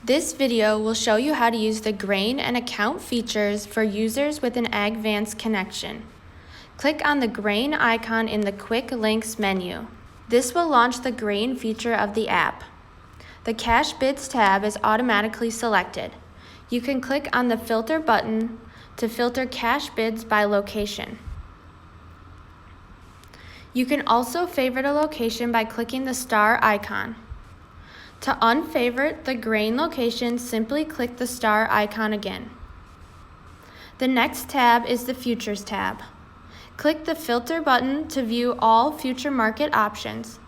This video will show you how to use the grain and account features for users with an Agvance connection. Click on the grain icon in the Quick Links menu. This will launch the grain feature of the app. The Cash Bids tab is automatically selected. You can click on the Filter button to filter cash bids by location. You can also favorite a location by clicking the star icon. To unfavorite the grain location, simply click the star icon again. The next tab is the Futures tab. Click the Filter button to view all future market options.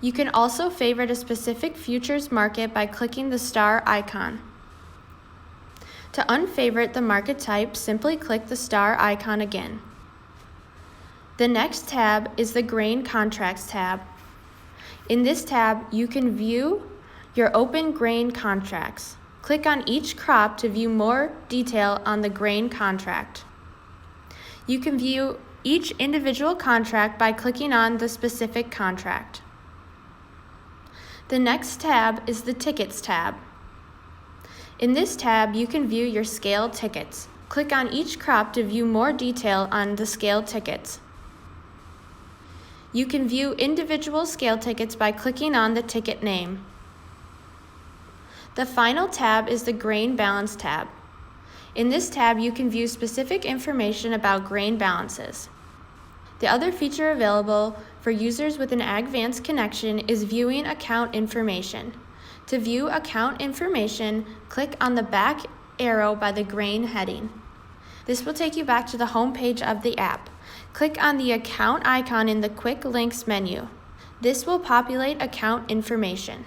You can also favorite a specific futures market by clicking the star icon. To unfavorite the market type, simply click the star icon again. The next tab is the Grain Contracts tab. In this tab, you can view your open grain contracts. Click on each crop to view more detail on the grain contract. You can view each individual contract by clicking on the specific contract. The next tab is the Tickets tab. In this tab, you can view your scaled tickets. Click on each crop to view more detail on the scaled tickets. You can view individual scale tickets by clicking on the ticket name. The final tab is the Grain Balance tab. In this tab, you can view specific information about grain balances. The other feature available for users with an Agvance connection is viewing account information. To view account information, click on the back arrow by the grain heading. This will take you back to the home page of the app. Click on the account icon in the Quick Links menu. This will populate account information.